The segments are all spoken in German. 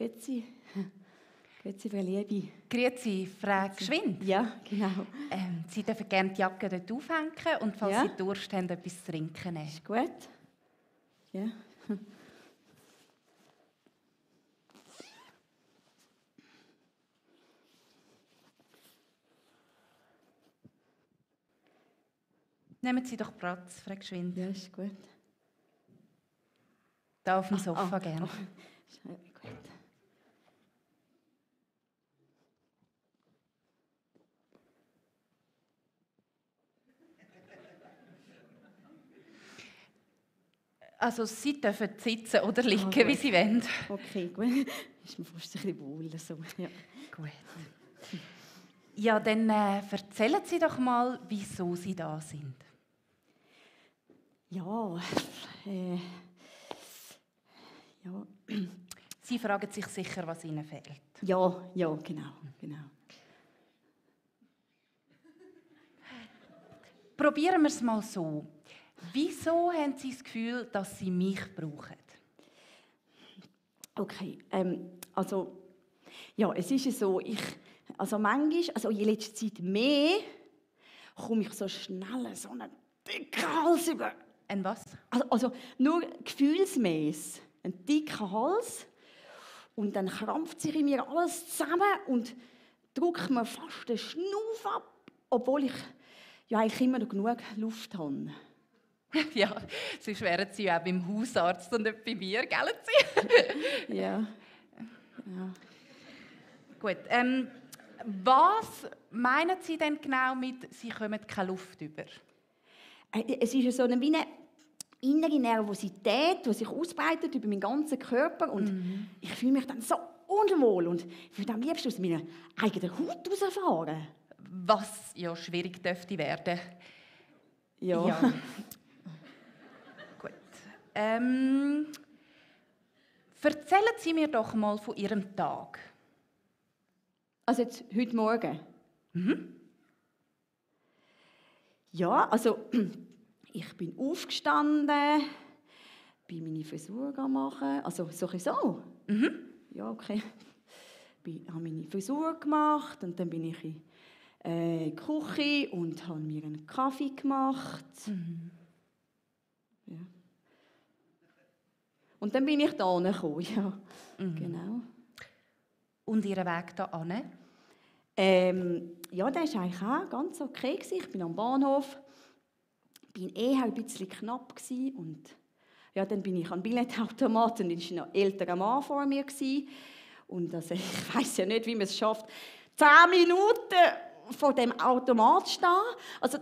Grüezi. Grüezi, Frau Liebe. Grüezi, Frau Gschwind. Ja, genau. Sie dürfen gerne die Jacke dort aufhängen und falls Ja. Sie Durst haben, etwas zu trinken nehmen. Ist gut. Ja. Nehmen Sie doch Platz, Frau Gschwind. Ja, ist gut. Da auf dem Sofa gerne. Ist gut. Also Sie dürfen sitzen oder liegen, gut. wie Sie wollen. Okay, gut. Ist mir fast ein bisschen wohl. So. Ja. Gut. Ja, dann erzählen Sie doch mal, wieso Sie da sind. Ja, ja. Sie fragen sich sicher, was Ihnen fehlt. Ja, genau. Probieren wir es mal so. Wieso haben Sie das Gefühl, dass Sie mich brauchen? Okay, also, ja, es ist so, manchmal, also in letzter Zeit mehr, komme ich so schnell so einen dicken Hals über. Ein was? Also nur gefühlsmäßig, einen dicken Hals und dann krampft sich in mir alles zusammen und drückt mir fast den Schnuff ab, obwohl ich ja eigentlich immer noch genug Luft habe. Ja, sonst wären Sie ja auch beim Hausarzt und nicht bei mir, gell? Ja. Gut, was meinen Sie denn genau mit «Sie kommen keine Luft über»? Es ist so wie eine innere Nervosität, die sich ausbreitet über meinen ganzen Körper und ich fühle mich dann so unwohl und ich würde am liebsten aus meiner eigenen Haut rausfahren. Was ja schwierig dürfte werden. Ja. Gut. Erzählen Sie mir doch mal von Ihrem Tag. Also jetzt heute Morgen? Ja, also ich bin aufgestanden, bin meine Frisur machen, also so. Ja, okay. Ich habe meine Frisur gemacht und dann bin ich in die Küche und habe mir einen Kaffee gemacht. Ja. Und dann bin ich da gekommen, ja. Genau. Und Ihren Weg hierhin? Ja, der war eigentlich auch ganz okay. Ich bin am Bahnhof, bin eher ein bisschen knapp gewesen und ja, dann bin ich an den Billetautomaten und es war ein älterer Mann vor mir gewesen. Und also, ich weiss ja nicht, wie man es schafft, 10 Minuten vor dem Automat zu stehen. Also,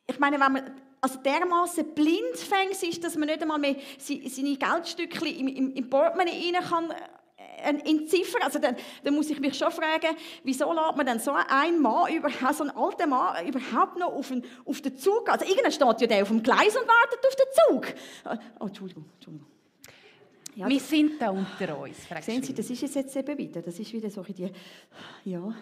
ich meine, wenn man also dermaßen blindfängig ist, dass man nicht einmal mehr seine Geldstückchen im Portemonnaie rein kann entziffern. Also dann muss ich mich schon fragen, wieso lässt man dann so einen Mann, so einen alten Mann, überhaupt noch auf den Zug? Also irgendwann steht ja der auf dem Gleis und wartet auf den Zug. Oh, Entschuldigung. Ja, wir sind da unter uns, Frau sehen Sie, Gschwind. das ist es jetzt eben wieder. Das ist wieder so die... Ja.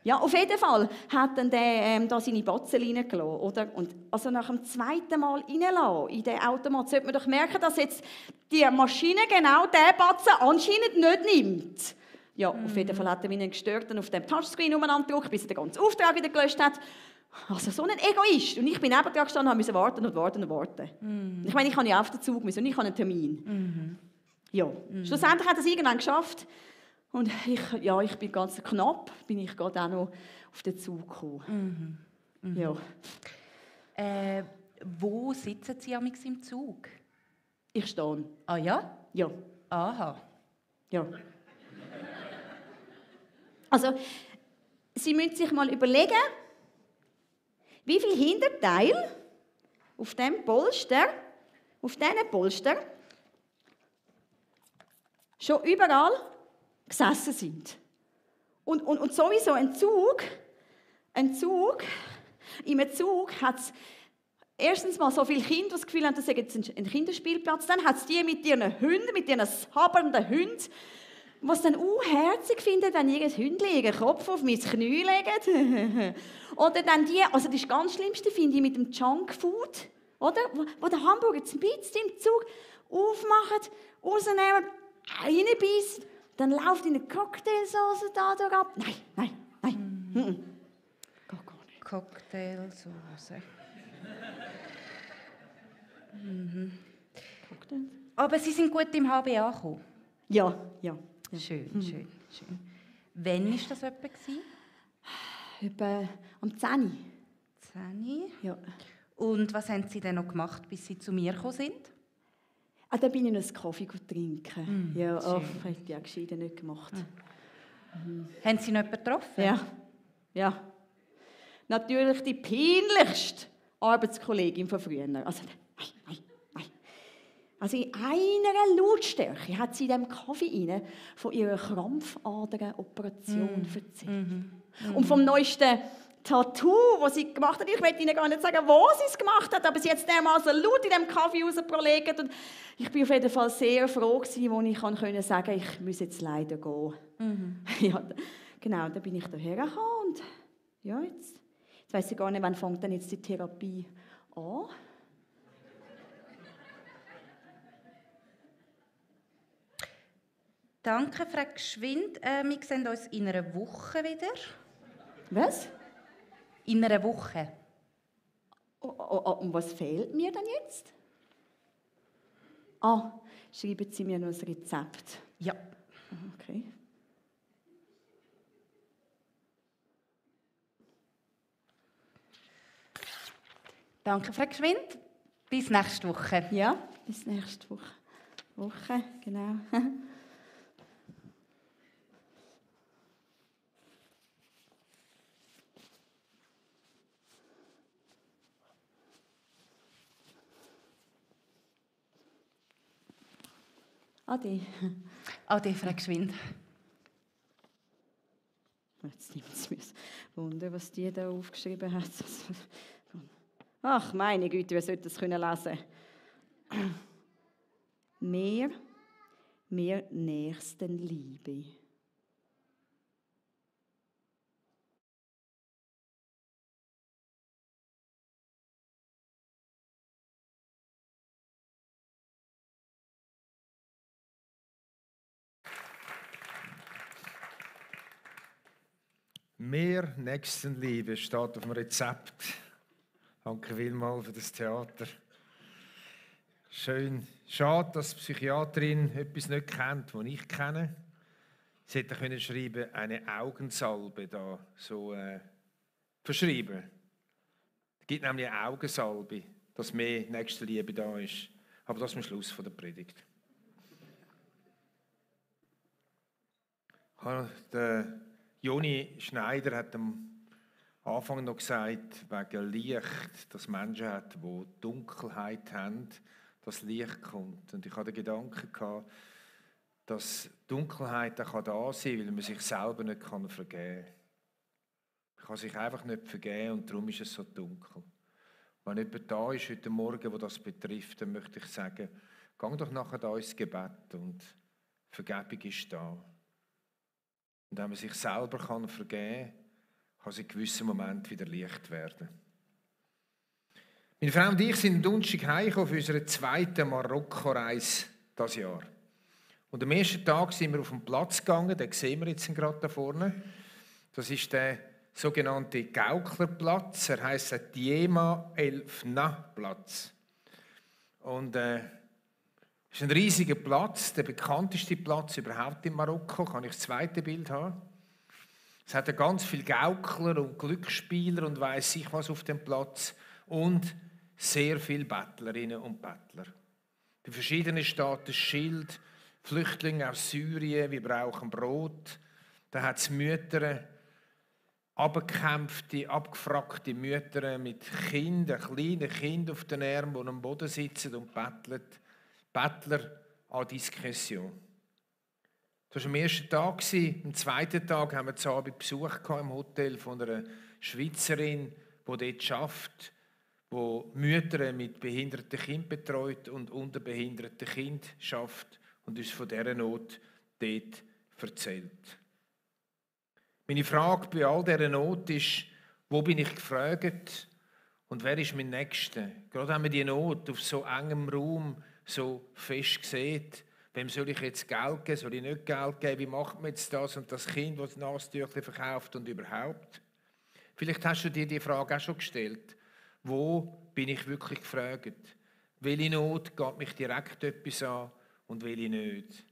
Ja, auf jeden Fall hat dann der da seine Batzen reingelassen, oder? Und also nach dem zweiten Mal reinlassen in den Automat sollte man doch merken, dass jetzt die Maschine genau diesen Batzen anscheinend nicht nimmt. Ja, auf jeden Fall hat er mich gestört und auf dem Touchscreen umeinander gedrückt, bis er den ganzen Auftrag wieder gelöscht hat. Also so ein Egoist. Und ich bin neben dran gestanden und musste warten. Ich meine, ich habe ja auf den Zug müssen und ich habe einen Termin. Ja, schlussendlich hat er es irgendwann geschafft. Und ich bin ganz knapp, bin ich gerade auch noch auf den Zug gekommen. Ja. Wo sitzen Sie amigs im Zug? Ich stehe. Ah ja? Ja. Aha. Ja. Also, Sie müssen sich mal überlegen, wie viel Hinterteil auf diesem Polster, auf diesen Polster, schon überall gesessen sind. Und sowieso ein Zug, in einem Zug hat es erstens mal so viele Kinder, die das Gefühl haben, das ist jetzt ein Kinderspielplatz. Dann hat es die mit ihren Hunden, mit ihren sabbernden Hunden, die es dann herzig finden, wenn ihr Hündchen ihren Kopf auf mein Knie legen. Oder dann die, also das ganz Schlimmste finde ich mit dem Junkfood, oder? Wo der Hamburger zum Beispiel im Zug aufmachen, rausnehmen, reinbeißt, dann läuft in eine Cocktailsauce da ab. Nein. Geht gar nicht. Cocktailsauce. Cocktail? Aber Sie sind gut im HBA gekommen. Ja. Schön. Wann war das etwa? Etwa am 10. 10. Ja. Und was haben Sie denn noch gemacht, bis Sie zu mir gekommen sind? Da bin ich noch einen Kaffee trinken. Ja, schön. hätte ich ja gescheiden nicht gemacht. Haben Sie noch jemanden getroffen? Ja. Natürlich die peinlichste Arbeitskollegin von früher. Also, nein. Also in einer Lautstärke hat sie in diesem Kaffee rein von ihrer Krampfaderoperation erzählt. Und vom neuesten Tattoo, das sie gemacht hat. Ich will Ihnen gar nicht sagen, wo sie es gemacht hat, aber sie hat es dermaßen laut in diesem Kaffee rausgelegt. Und ich bin auf jeden Fall sehr froh gewesen, als ich sagen konnte, ich muss jetzt leider gehen. Ja, genau, dann bin ich hierher gekommen und ja, jetzt weiss ich gar nicht, wann fängt denn jetzt die Therapie an. Danke, Frau Gschwind. Wir sehen uns in einer Woche wieder. Was? In einer Woche. Und was fehlt mir denn jetzt? Schreiben Sie mir noch ein Rezept. Ja. Okay. Danke, Frau Gschwind. Bis nächste Woche. Ja, bis nächste Woche, genau. Ade. Ade, Frau Gschwind. Jetzt nimmt es mich Wunder, was die da aufgeschrieben hat. Ach, meine Güte, wer sollte das lesen können? Mehr Nächstenliebe. Mehr Nächstenliebe steht auf dem Rezept. Danke vielmals für das Theater. Schön. Schade, dass die Psychiaterin etwas nicht kennt, das ich kenne. Sie hätte können schreiben, eine Augensalbe da so verschreiben. Es gibt nämlich eine Augensalbe, dass mehr Nächstenliebe da ist. Aber das am Schluss der Predigt. Joni Schneider hat am Anfang noch gesagt, wegen Licht, dass Menschen hat, die Dunkelheit haben, dass Licht kommt. Und ich hatte den Gedanken gehabt, dass Dunkelheit auch da sein kann, weil man sich selber nicht vergeben kann. Man kann sich einfach nicht vergeben und darum ist es so dunkel. Wenn jemand da ist heute Morgen, der das betrifft, dann möchte ich sagen, geh doch nachher da ins Gebet und Vergebung ist da. Und wenn man sich selber vergeben kann es in gewissen Momenten wieder Licht werden. Meine Frau und ich sind am Donnerstag heimgekommen für unsere zweite Marokko-Reise dieses Jahr. Und am ersten Tag sind wir auf den Platz gegangen, den sehen wir jetzt gerade da vorne. Das ist der sogenannte Gauklerplatz, er heisst Diema El Fna Platz. Und es ist ein riesiger Platz, der bekannteste Platz überhaupt in Marokko. Kann ich das zweite Bild haben? Es hat ganz viele Gaukler und Glücksspieler und weiss ich was auf dem Platz und sehr viele Bettlerinnen und Bettler. Bei verschiedenen steht das Schild, Flüchtlinge aus Syrien, wir brauchen Brot. Da hat es Mütter, abgekämpfte, abgefragte Mütter mit Kindern, kleinen Kindern auf den Armen, die am Boden sitzen und betteln. Bettler an Diskretion. Das war am ersten Tag. Am zweiten Tag haben wir zu Abend Besuch im Hotel von einer Schweizerin, die dort arbeitet, die Mütter mit behinderten Kindern betreut und unterbehinderten Kindern arbeitet und uns von dieser Not dort erzählt. Meine Frage bei all dieser Not ist, wo bin ich gefragt und wer ist mein Nächster? Gerade wenn man die Not auf so engem Raum so fest sieht, Wem soll ich jetzt Geld geben? Soll ich nicht Geld geben? Wie macht man jetzt das? Und das Kind, das Nasentücher verkauft und überhaupt? Vielleicht hast du dir die Frage auch schon gestellt. Wo bin ich wirklich gefragt? Welche Not geht mich direkt etwas an und welche nicht?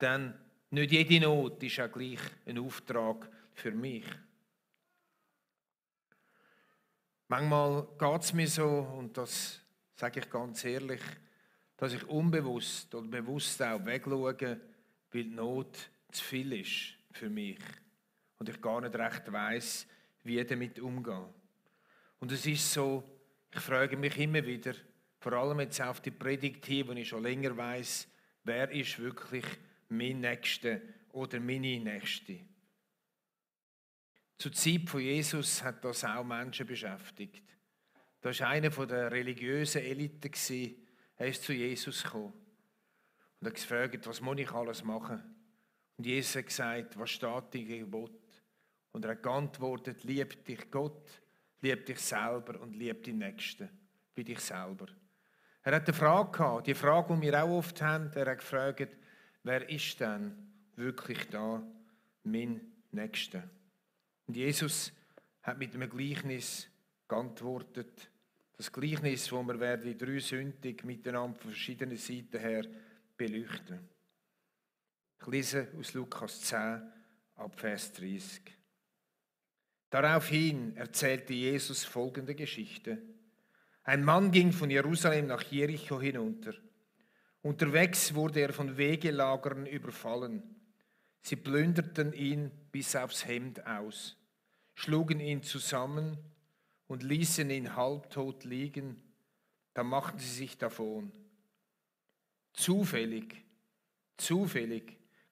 Denn nicht jede Not ist auch gleich ein Auftrag für mich. Manchmal geht es mir so, und das sage ich ganz ehrlich, dass ich unbewusst oder bewusst auch wegschaue, weil die Not zu viel ist für mich. Und ich gar nicht recht weiss, wie damit umgehen. Und es ist so, ich frage mich immer wieder, vor allem jetzt auf die Predigt hier, wo ich schon länger weiss, wer ist wirklich mein Nächster oder meine Nächste. Zur Zeit von Jesus hat das auch Menschen beschäftigt. Das war einer der religiösen Eliten. Er ist zu Jesus gekommen und hat gefragt, was muss ich alles machen? Und Jesus hat gesagt, was steht im Gebot? Und er hat geantwortet, lieb dich Gott, lieb dich selber und lieb den Nächsten wie dich selber. Er hat eine Frage gehabt, die Frage, die wir auch oft haben. Er hat gefragt, wer ist denn wirklich da, mein Nächster? Und Jesus hat mit einem Gleichnis geantwortet. Das Gleichnis, wo wir werden dreisündig miteinander von verschiedenen Seiten her beleuchten. Ich lese aus Lukas 10 ab Vers 30. Daraufhin erzählte Jesus folgende Geschichte. Ein Mann ging von Jerusalem nach Jericho hinunter. Unterwegs wurde er von Wegelagern überfallen. Sie plünderten ihn bis aufs Hemd aus, schlugen ihn zusammen und ließen ihn halbtot liegen. Da machten sie sich davon. Zufällig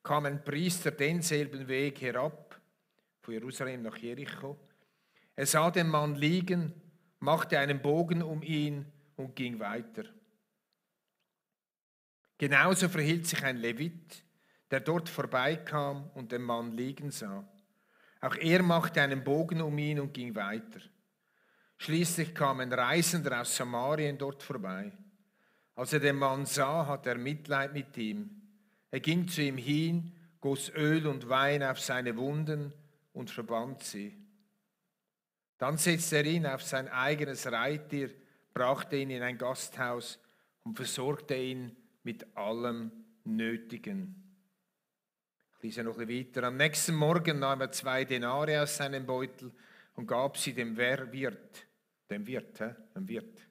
kam ein Priester denselben Weg herab, von Jerusalem nach Jericho. Er sah den Mann liegen, machte einen Bogen um ihn und ging weiter. Genauso verhielt sich ein Levit, der dort vorbeikam und den Mann liegen sah. Auch er machte einen Bogen um ihn und ging weiter. Schließlich kam ein Reisender aus Samarien dort vorbei. Als er den Mann sah, hatte er Mitleid mit ihm. Er ging zu ihm hin, goss Öl und Wein auf seine Wunden und verband sie. Dann setzte er ihn auf sein eigenes Reittier, brachte ihn in ein Gasthaus und versorgte ihn mit allem Nötigen. Ich lese noch ein bisschen weiter. Am nächsten Morgen nahm er 2 Denare aus seinem Beutel und gab sie dem Wirt,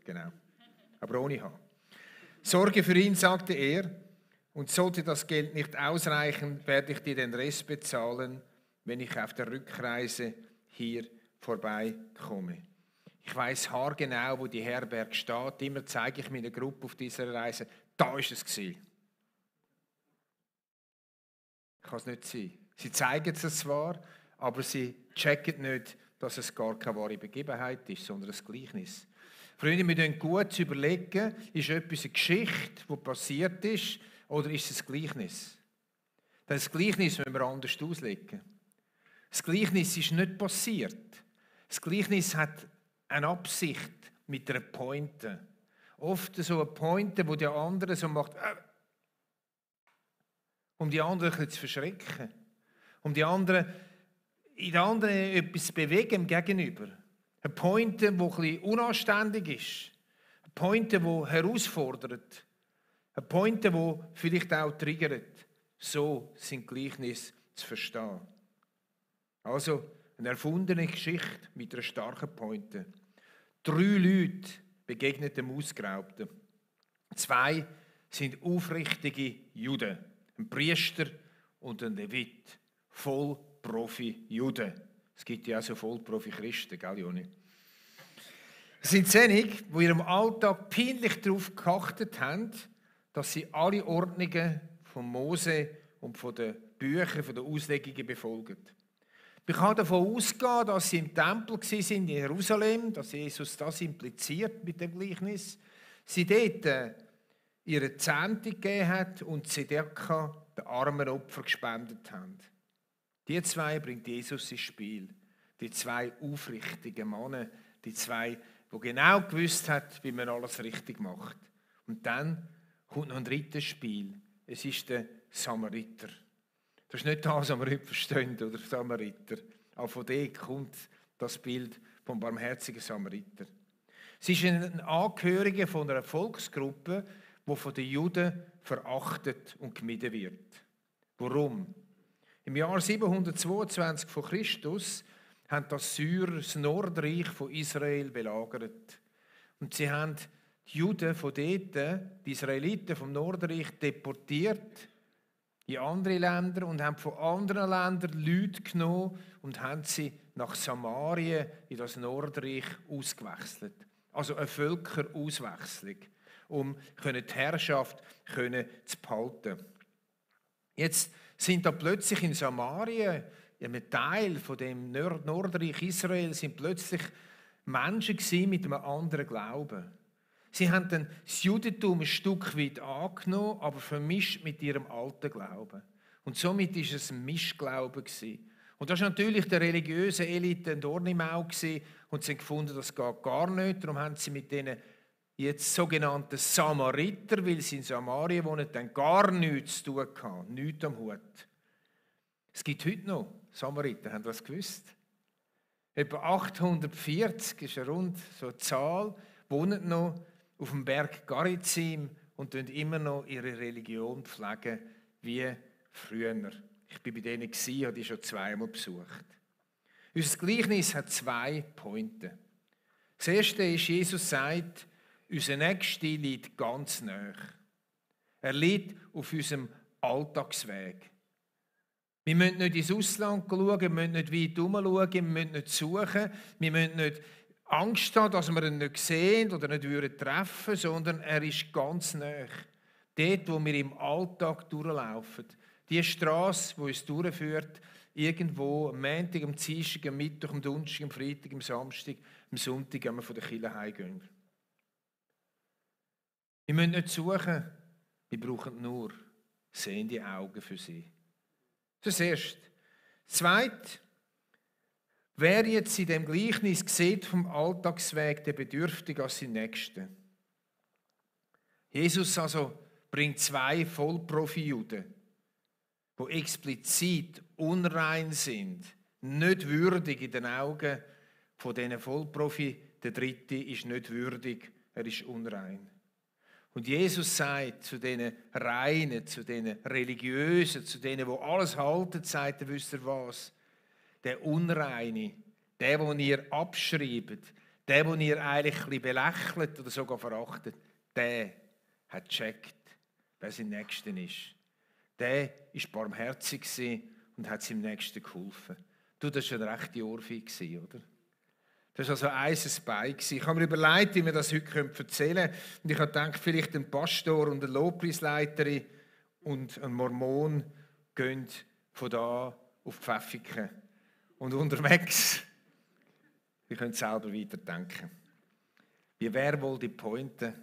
genau, aber ohne H. Sorge für ihn, sagte er, und sollte das Geld nicht ausreichen, werde ich dir den Rest bezahlen, wenn ich auf der Rückreise hier vorbeikomme. Ich weiss haargenau, wo die Herberge steht. Immer zeige ich meiner Gruppe auf dieser Reise, da ist es gewesen. Kann es nicht sein. Sie zeigen es zwar, aber sie checken nicht, dass es gar keine wahre Begebenheit ist, sondern ein Gleichnis. Freunde, wir müssen gut überlegen, ist etwas eine Geschichte, die passiert ist, oder ist es ein Gleichnis? Das Gleichnis müssen wir anders auslegen. Das Gleichnis ist nicht passiert. Das Gleichnis hat eine Absicht mit einer Pointe. Oft so eine Pointe, wo der andere so macht, um die anderen ein bisschen zu verschrecken. Um die anderen, in den anderen etwas zu bewegen gegenüber. Eine Pointe, die ein bisschen unanständig ist. Eine Pointe, die herausfordert. Eine Pointe, die vielleicht auch triggert. So sind Gleichnisse zu verstehen. Also eine erfundene Geschichte mit einer starken Pointe. 3 Leute begegnen dem Ausgeraubten. 2 sind aufrichtige Juden. Ein Priester und ein Levit. Vollprofi-Juden. Es gibt ja auch so Vollprofi-Christen, gell, Joni? Es sind diejenigen, die in ihrem Alltag peinlich darauf geachtet haben, dass sie alle Ordnungen von Mose und von den Büchern, von den Auslegungen befolgen. Man kann davon ausgehen, dass sie im Tempel waren in Jerusalem, dass Jesus das impliziert mit dem Gleichnis. Sie dort ihre Zehnte gegeben hat und Zedekah den armen Opfer gespendet haben. Die 2 bringt Jesus ins Spiel. Die 2 aufrichtigen Männer, die 2, die genau gewusst hat, wie man alles richtig macht. Und dann kommt noch ein drittes Spiel. es ist der Samariter. Das ist nicht das, was wir heute verstehen, oder Samariter. Auch von dem kommt das Bild vom barmherzigen Samariter. Es ist ein Angehöriger von einer Volksgruppe, die von den Juden verachtet und gemieden wird. Warum? Im Jahr 722 vor Christus haben die Assyrer das Nordreich von Israel belagert. Und sie haben die Juden von dort, die Israeliten vom Nordreich, deportiert in andere Länder und haben von anderen Ländern Leute genommen und haben sie nach Samarien in das Nordreich ausgewechselt. Also eine Völkerauswechslung, um die Herrschaft zu behalten. Jetzt sind da plötzlich in Samarien, in einem Teil von dem Nordreich Israel, sind plötzlich Menschen mit einem anderen Glauben. Sie haben dann das Judentum ein Stück weit angenommen, aber vermischt mit ihrem alten Glauben. Und somit war es ein Mischglaube. Und das war natürlich der religiösen Elite ein Dorn im Auge und sie haben gefunden, das geht gar nicht. Darum haben sie mit denen jetzt sogenannten Samariter, weil sie in Samarien wohnen, dann gar nichts zu tun gehabt, nichts am Hut. Es gibt heute noch Samariter, haben das gewusst? Etwa 840 ist rund so eine Zahl, wohnen noch auf dem Berg Garizim und pflegen immer noch ihre Religion pflegen wie früher. Ich war bei denen, habe die schon zweimal besucht. Unser Gleichnis hat 2 Pointen. Das erste ist, Jesus sagt, unser Nächster liegt ganz nahe. Er liegt auf unserem Alltagsweg. Wir müssen nicht ins Ausland schauen, wir müssen nicht weit herumschauen, wir müssen nicht suchen, wir müssen nicht Angst haben, dass wir ihn nicht sehen oder nicht treffen würden, sondern er ist ganz nahe. Dort, wo wir im Alltag durchlaufen. Die Straße, die uns durchführt, irgendwo am Montag, am Dienstag, am Mittwoch, am Donnerstag, am Freitag, am Samstag, am Sonntag, wenn wir von der Kirche heimgehen. Wir müssen nicht suchen, wir brauchen nur sehende Augen für sie. Das ist das Erste. Das Zweite, wer jetzt in dem Gleichnis sieht vom Alltagsweg, der bedürftig als sein Nächsten. Jesus also bringt 2 Vollprofi-Juden, die explizit unrein sind, nicht würdig in den Augen von diesen Vollprofi. Der dritte ist nicht würdig, er ist unrein. Und Jesus sagt zu diesen Reinen, zu diesen Religiösen, zu denen, die alles halten, sagt er, wisst ihr was? Der Unreine, der, den ihr abschreibt, der, den ihr eigentlich ein bisschen belächelt oder sogar verachtet, der hat gecheckt, wer sein Nächster ist. Der war barmherzig und hat seinem Nächsten geholfen. Du, das war eine rechte Ohrfeige, oder? Das war also ein Bein. Ich habe mir überlegt, wie wir das heute erzählen können. Und ich habe gedacht, vielleicht ein Pastor und eine Lobpreisleiterin und ein Mormon gehen von da auf Pfäffiken. Und unterwegs, wir können selber weiterdenken. Wie wäre wohl die Pointe?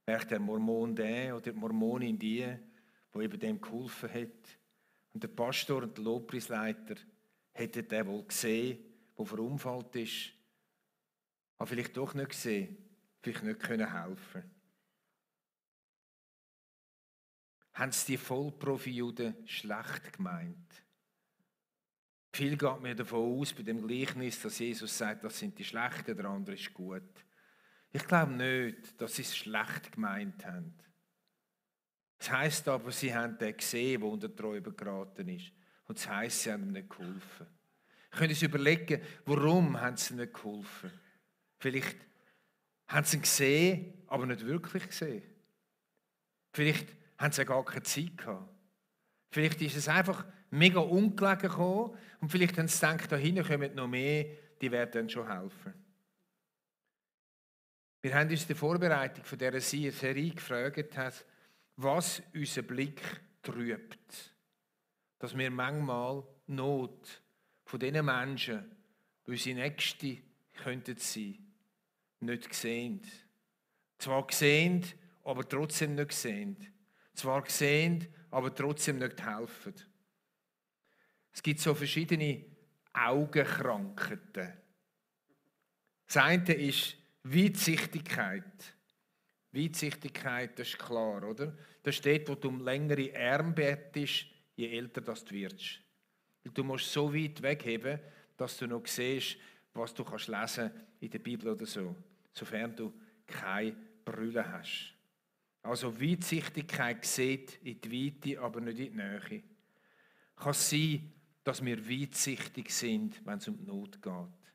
Wäre der Mormon der oder die Mormonin die eben dem geholfen hat? Und der Pastor und der Lobpreisleiter hätten den wohl gesehen, der verunfallt ist, aber vielleicht doch nicht gesehen, vielleicht nicht helfen können. Haben es die Vollprofi-Juden schlecht gemeint? Viel geht mir davon aus, bei dem Gleichnis, dass Jesus sagt, das sind die Schlechten, der andere ist gut. Ich glaube nicht, dass sie es schlecht gemeint haben. Das heisst aber, sie haben den gesehen, der unter die Räuber geraten ist. Und das heisst, sie haben ihm nicht geholfen. Ich könnte uns überlegen, warum haben sie nicht geholfen? Vielleicht haben sie ihn gesehen, aber nicht wirklich gesehen. Vielleicht haben sie gar keine Zeit gehabt. Vielleicht ist es einfach mega ungelegen gekommen und vielleicht haben sie gedacht, da hinten kommen noch mehr, die werden dann schon helfen. Wir haben uns in der Vorbereitung von dieser Serie gefragt, was unseren Blick trübt. Dass wir manchmal Not von diesen Menschen, die unsere Nächsten könnten sein, nicht sehen. Zwar sehen, aber trotzdem nicht sehen. Zwar sehen, aber trotzdem nicht helfen. Es gibt so verschiedene Augenkrankheiten. Das eine ist Weitsichtigkeit. Weitsichtigkeit, das ist klar, oder? Das steht, wo du um längere Arme bettest, je älter das du wirst. Weil du musst so weit wegheben, dass du noch siehst, was du kannst lesen in der Bibel oder so, sofern du keine Brille hast. Also Weitsichtigkeit sieht in die Weite, aber nicht in die Nähe. Kann es sein, dass wir weitsichtig sind, wenn es um die Not geht.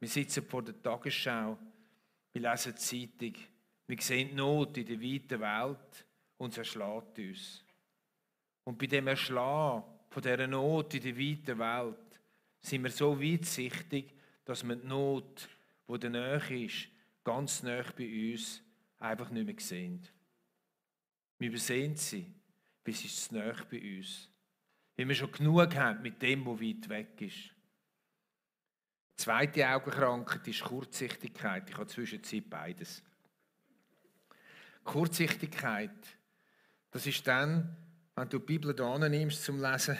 Wir sitzen vor der Tagesschau, wir lesen die Zeitung, wir sehen die Not in der weiten Welt und es erschlägt uns. Und bei dem Erschlagen von dieser Not in der weiten Welt sind wir so weitsichtig, dass wir die Not, die in der Nähe ist, ganz nahe bei uns, einfach nicht mehr sehen. Wir übersehen sie, weil sie ist zu nahe bei uns. Weil wir schon genug haben mit dem, was weit weg ist. Die zweite Augenkrankheit ist Kurzsichtigkeit. Ich habe zwischenzeit beides. Kurzsichtigkeit, das ist dann, wenn du die Bibel da nimmst zum Lesen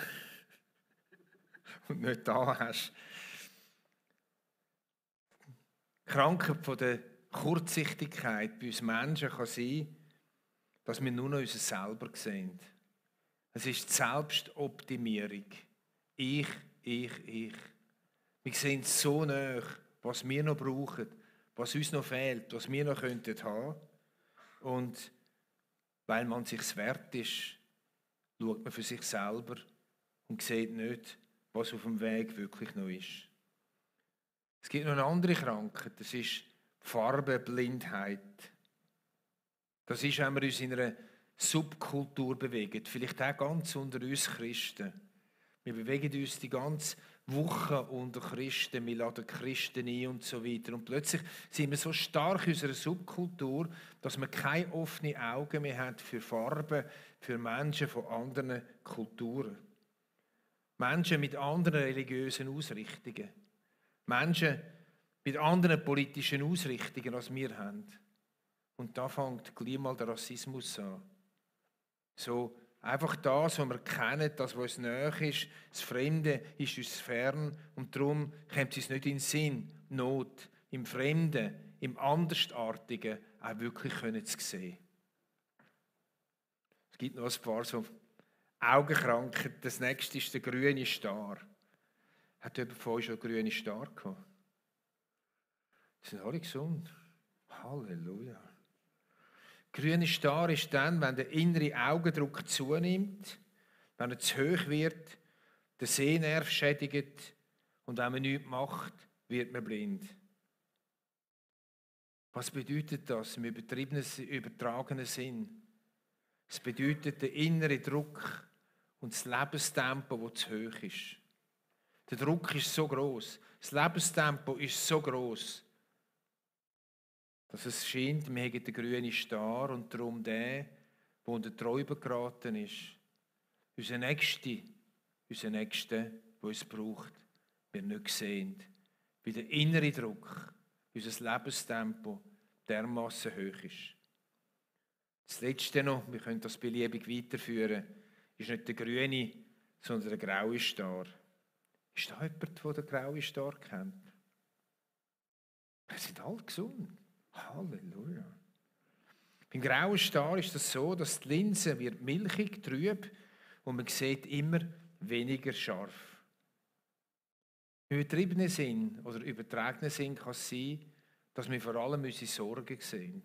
und nicht da hast. Die Krankheit von der Kurzsichtigkeit bei uns Menschen kann sein, dass wir nur noch uns selber sehen. Es ist die Selbstoptimierung. Ich. Wir sehen so nah, was wir noch brauchen, was uns noch fehlt, was wir noch haben könnten. Und weil man sich wert ist, schaut man für sich selber und sieht nicht, was auf dem Weg wirklich noch ist. Es gibt noch eine andere Krankheit, das ist Farbenblindheit. Das ist, wenn wir uns in einer Subkultur bewegen, vielleicht auch ganz unter uns Christen. Wir bewegen uns die ganze Woche unter Christen, wir laden Christen ein und so weiter. Und plötzlich sind wir so stark in unserer Subkultur, dass man keine offenen Augen mehr hat für Farben, für Menschen von anderen Kulturen. Menschen mit anderen religiösen Ausrichtungen. Menschen mit anderen politischen Ausrichtungen, als wir haben. Und da fängt gleich mal der Rassismus an. So einfach das, was wir kennen, das, was uns nahe ist, das Fremde ist uns fern und darum kommt es uns nicht in den Sinn, Not im Fremden, im Andersartigen auch wirklich zu sehen. Es gibt noch ein paar so Augenkrankheiten. Das nächste ist der grüne Star. Hat jemand von euch schon grüne Star gehabt? Die sind alle gesund. Halleluja. Grüne Star ist dann, wenn der innere Augendruck zunimmt, wenn er zu hoch wird, der Sehnerv schädigt und wenn man nichts macht, wird man blind. Was bedeutet das im übertragenen Sinn? Es bedeutet der innere Druck und das Lebenstempo, das zu hoch ist. Der Druck ist so groß, das Lebenstempo ist so groß, dass es scheint, wir haben den grünen Star und darum der unter die Räuber geraten ist. Unser Nächster, der uns braucht, wir nicht sehen. Weil der innere Druck, unser Lebenstempo dermassen hoch ist. Das Letzte noch, wir können das beliebig weiterführen, ist nicht der grüne, sondern der graue Star. Ist da jemand, der den grauen Star kennt? Wir sind alle gesund. Halleluja. Beim grauen Star ist es so, dass die Linse wird milchig, trüb und man sieht immer weniger scharf. Im übertriebenen Sinn oder übertragenen Sinn kann es sein, dass wir vor allem unsere Sorgen sehen.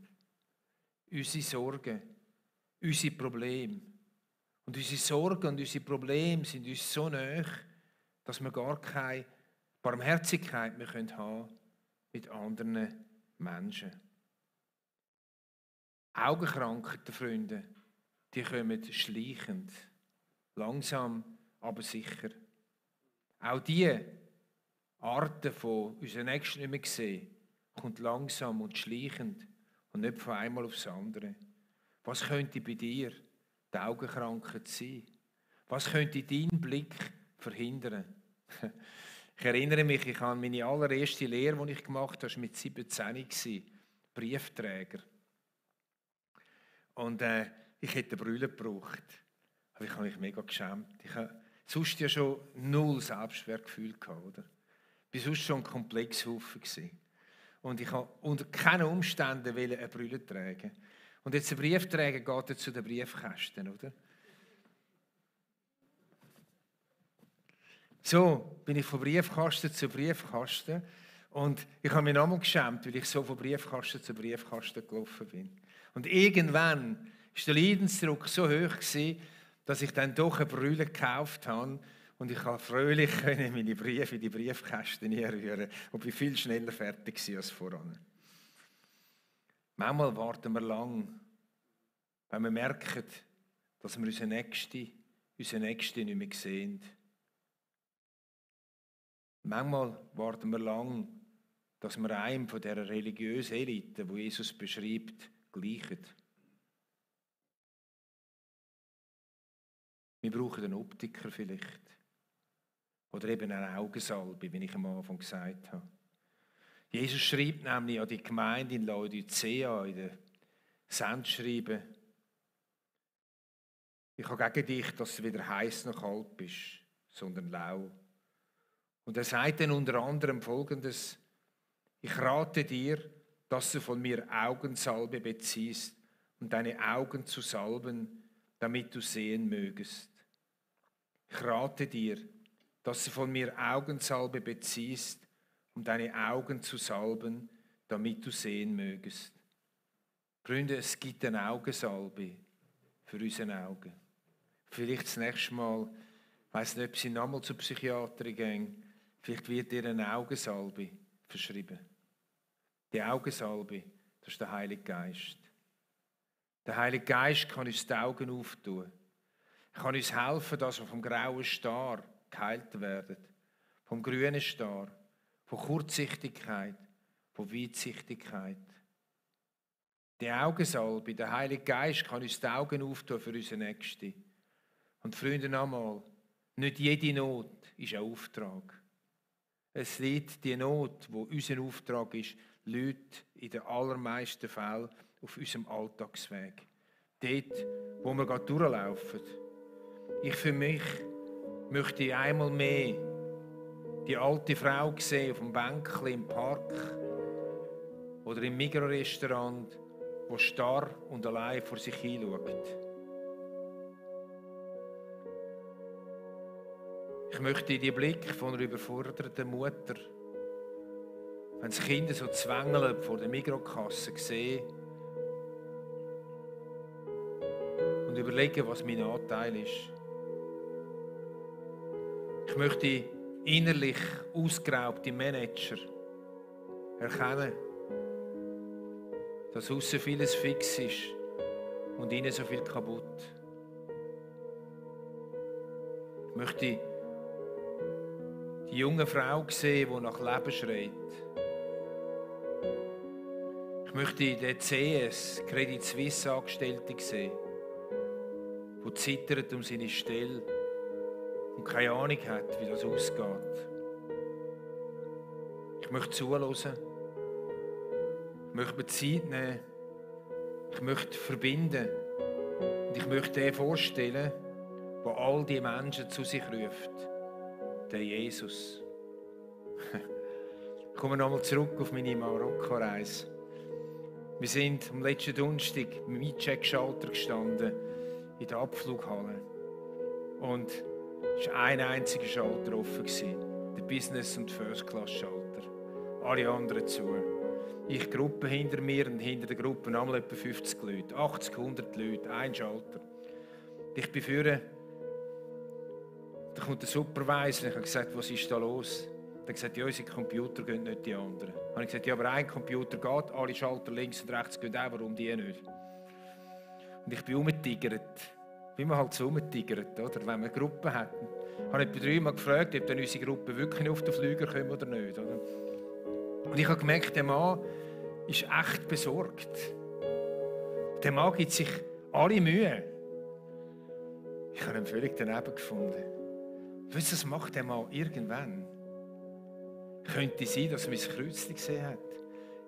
Unsere Sorgen, unsere Probleme. Und unsere Sorgen und unsere Probleme sind uns so nahe, dass wir gar keine Barmherzigkeit mehr haben können mit anderen Menschen. Augenkrankheiten, Freunde, die kommen schleichend, langsam, aber sicher. Auch die Arten von unseren Nächsten nicht mehr sehen, kommt langsam und schleichend und nicht von einmal aufs andere. Was könnte bei dir die Augenkrankheit sein? Was könnte deinen Blick verhindern? Ich erinnere mich, ich habe meine allererste Lehre, die ich gemacht habe, mit 17 Briefträger. Und ich hätte eine Brille gebraucht. Aber ich habe mich mega geschämt. Ich habe sonst ja schon null Selbstwertgefühl gehabt, oder? Ich war sonst schon ein Komplexhaufen. Und ich wollte unter keinen Umständen eine Brille tragen. Und jetzt ein Briefträger geht er zu den Briefkästen, oder? So bin ich von Briefkasten zu Briefkasten. Und ich habe mich nochmal geschämt, weil ich so von Briefkasten zu Briefkasten gelaufen bin. Und irgendwann war der Leidensdruck so hoch, dass ich dann doch eine Brille gekauft habe. Und ich konnte fröhlich meine Briefe in die Briefkästen rühren und bin viel schneller fertig als voran. Manchmal warten wir lang, wenn wir merken, dass wir unseren Nächsten nicht mehr sehen. Manchmal warten wir lang, dass wir einem von dieser religiösen Elite, die Jesus beschreibt, gleichen. Wir brauchen einen Optiker vielleicht. Oder eben eine Augensalbe, wie ich am Anfang gesagt habe. Jesus schreibt nämlich an die Gemeinde in Laodicea, in der Sendschreiben: Ich habe gegen dich, dass du weder heiß noch kalt bist, sondern lau. Und er sagt dann unter anderem Folgendes: Ich rate dir, dass du von mir Augensalbe beziehst und deine Augen zu salben, damit du sehen mögest. Ich rate dir, dass du von mir Augensalbe beziehst, um deine Augen zu salben, damit du sehen mögest. Freunde, es gibt eine Augensalbe für unsere Augen. Vielleicht das nächste Mal, ich weiss nicht, ob sie nochmal zur Psychiaterin gehen, vielleicht wird ihr eine Augensalbe verschrieben. Die Augensalbe, das ist der Heilige Geist. Der Heilige Geist kann uns die Augen auftun. Er kann uns helfen, dass wir vom grauen Star geheilt werden. Vom grünen Star, von Kurzsichtigkeit, von Weitsichtigkeit. Die Augensalbe, der Heilige Geist kann uns die Augen auftun für unsere Nächsten. Und Freunde, nochmal, nicht jede Not ist ein Auftrag. Es liegt die Not, wo unser Auftrag ist, liegt in den allermeisten Fällen auf unserem Alltagsweg. Dort, wo wir gerade durchlaufen. Ich für mich möchte einmal mehr die alte Frau sehen auf dem Bänkchen im Park oder im Migros-Restaurant, die starr und allein vor sich hinschaut. Ich möchte den Blick von einer überforderten Mutter, wenn das Kinder so zwängeln vor der Migros-Kasse sehen und überlegen, was mein Anteil ist. Ich möchte innerlich ausgeraubte Manager erkennen, dass aussen vieles fix ist und innen so viel kaputt. Ich möchte die junge Frau sehen, die nach Leben schreit. Ich möchte den CS, Credit Suisse Angestellte sehen, der zittert um seine Stelle und keine Ahnung hat, wie das ausgeht. Ich möchte zuhören. Ich möchte mir Zeit nehmen. Ich möchte verbinden. Und ich möchte den vorstellen, der all die Menschen zu sich ruft. Der Jesus. Ich komme nochmal zurück auf meine Marokko-Reise. Wir sind am letzten Donnerstag im E-Check-Schalter gestanden, in der Abflughalle. Und es war ein einziger Schalter offen, der Business- und First-Class-Schalter. Alle anderen zu. Ich Gruppe hinter mir und hinter der Gruppe einmal etwa 50 Leute, 80, 100 Leute, ein Schalter. Ich bin vorne, da kommt der Supervisor und ich habe gesagt, was ist da los? Er hat gesagt, ja, unsere Computer gehen nicht die anderen. Dann habe ich gesagt, ja, aber ein Computer geht, alle Schalter links und rechts gehen auch, warum die nicht? Und ich bin rumgetigert, wie man halt so rumgetigert, oder? Wenn wir eine Gruppe hatten. Ich habe etwa 3 Mal gefragt, ob dann unsere Gruppe wirklich auf den Flüger kommt oder nicht. Oder? Und ich habe gemerkt, der Mann ist echt besorgt. Der Mann gibt sich alle Mühe. Ich habe ihn völlig daneben gefunden. Weißt du, was macht der Mann irgendwann? Könnte sein, dass er mein Kreuzchen gesehen hat.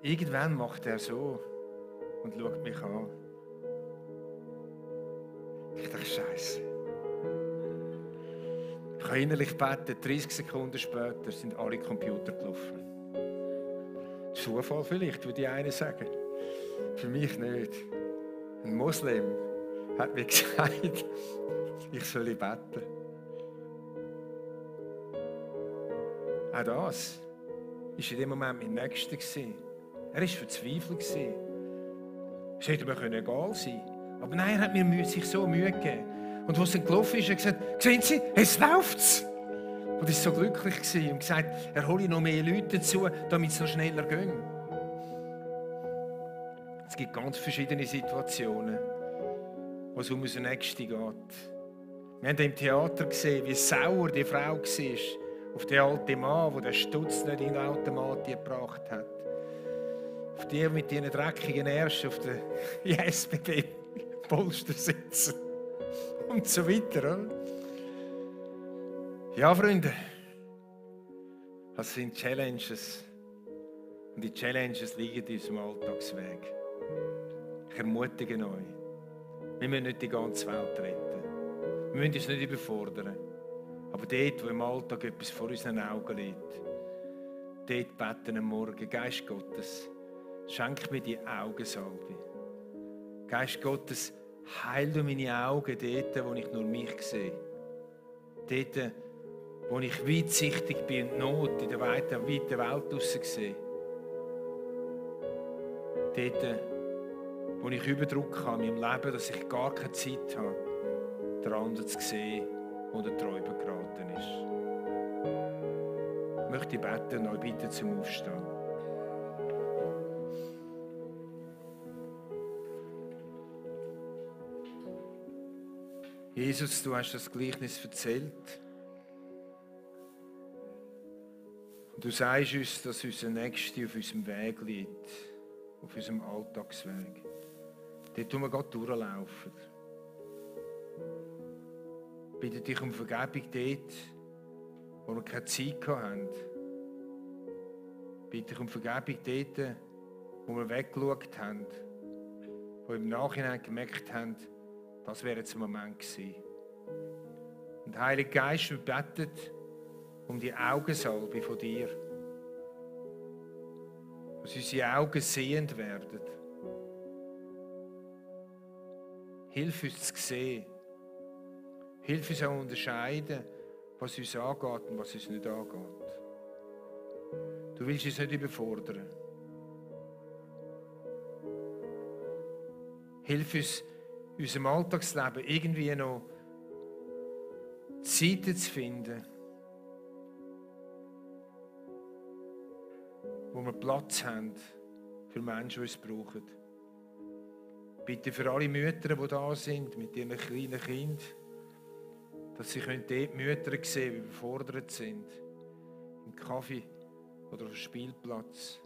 Irgendwann macht er so und schaut mich an. Ich dachte, Scheiße. Ich habe innerlich gebeten, 30 Sekunden später sind alle Computer gelaufen. Es Zufall vielleicht, würde die eine sagen. Für mich nicht. Ein Moslem hat mir gesagt, ich soll beten. Auch das war in dem Moment mein Nächster. Er war verzweifelt. Es hätte mir egal sein können. Aber nein, er hat mir sich so Mühe gegeben. Und als er gelaufen ist, hat er gesagt, sehen Sie, es läuft. Und er war so glücklich und gesagt, er hole noch mehr Leute dazu, damit es noch schneller geht. Es gibt ganz verschiedene Situationen, wo es um unseren Nächsten geht. Wir haben im Theater gesehen, wie sauer die Frau war auf den alten Mann, der den Stutz nicht in den Automat gebracht hat. Auf die mit ihren dreckigen Ärschen auf den ISBB-Polster sitzen. Und so weiter. Oder? Ja, Freunde, das sind Challenges. Und die Challenges liegen in unserem Alltagsweg. Ich ermutige euch, wir müssen nicht die ganze Welt retten. Wir müssen uns nicht überfordern. Aber dort, wo im Alltag etwas vor unseren Augen liegt, dort beten wir am Morgen, Geist Gottes, schenk mir die Augensalbe. Geist Gottes, heil du meine Augen dort, wo ich nur mich sehe. Dort, wo ich weitsichtig bin und Not in der weiten Welt draussen sehe. Dort, wo ich Überdruck habe in meinem Leben, dass ich gar keine Zeit habe, den anderen zu sehen, wo der Träuber geraten ist. Ich möchte beten und euch bitten zum Aufstehen. Jesus, du hast das Gleichnis erzählt. Und du sagst uns, dass unser Nächster auf unserem Weg liegt, auf unserem Alltagsweg. Dort, wo wir gerade durchlaufen. Ich bitte dich um Vergebung dort, wo wir keine Zeit hatten. Ich bitte dich um Vergebung dort, wo wir weggeschaut haben, wo wir im Nachhinein gemerkt haben, das wäre jetzt ein Moment gewesen. Und Heiliger Geist, wir beten um die Augensalbe von dir. Dass unsere Augen sehend werden. Hilf uns zu sehen. Hilf uns auch unterscheiden, was uns angeht und was uns nicht angeht. Du willst uns nicht überfordern. Hilf uns, in unserem Alltagsleben irgendwie noch Zeiten zu finden, wo wir Platz haben für Menschen, die es brauchen. Bitte für alle Mütter, die da sind, mit ihren kleinen Kindern, dass sie dort Mütter sehen, die überfordert sind. Im Kaffee oder auf dem Spielplatz.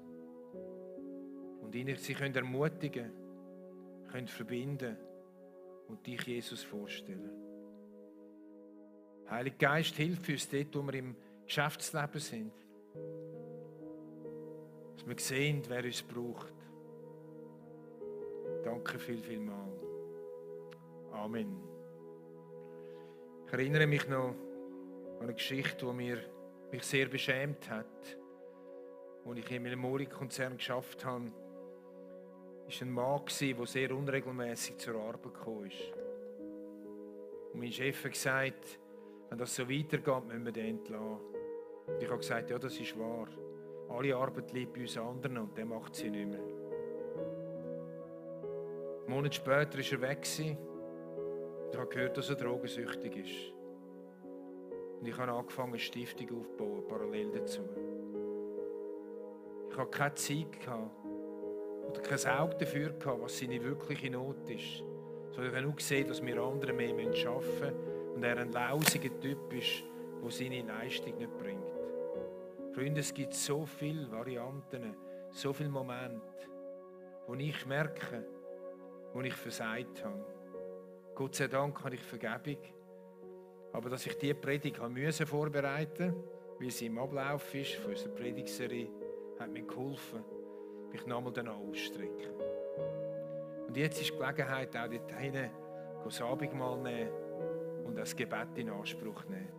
Und ihnen sie können ermutigen, können verbinden und dich, Jesus, vorstellen. Heiliger Geist, hilf uns dort, wo wir im Geschäftsleben sind. Dass wir sehen, wer uns braucht. Danke viel. Amen. Ich erinnere mich noch an eine Geschichte, die mich sehr beschämt hat. Als ich in einem Mori-Konzern geschafft habe, war ein Mann, der sehr unregelmäßig zur Arbeit gekommen ist. Und mein Chef hat gesagt, wenn das so weitergeht, müssen wir den entlassen. Und ich habe gesagt, ja, das ist wahr. Alle Arbeit liegt bei uns anderen und der macht sie nicht mehr. Einen Monat später war er weg. Ich habe gehört, dass er drogensüchtig ist. Und ich habe angefangen, eine Stiftung aufzubauen, parallel dazu. Ich hatte keine Zeit oder kein Auge dafür, was seine wirkliche Not ist. Sondern ich habe nur gesehen, dass wir anderen mehr arbeiten müssen und er ein lausiger Typ ist, der seine Leistung nicht bringt. Freunde, es gibt so viele Varianten, so viele Momente, wo ich merke, wo ich versagt habe. Gott sei Dank habe ich Vergebung. Aber dass ich diese Predigt vorbereiten musste, wie sie im Ablauf ist von unserer Predigtserie, hat mir geholfen, mich nochmal danach auszustrecken. Und jetzt ist die Gelegenheit, auch dort hinten das Abendmahl nehmen und das Gebet in Anspruch nehmen.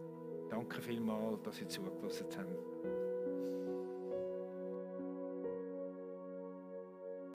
Danke vielmals, dass Sie zugelassen haben.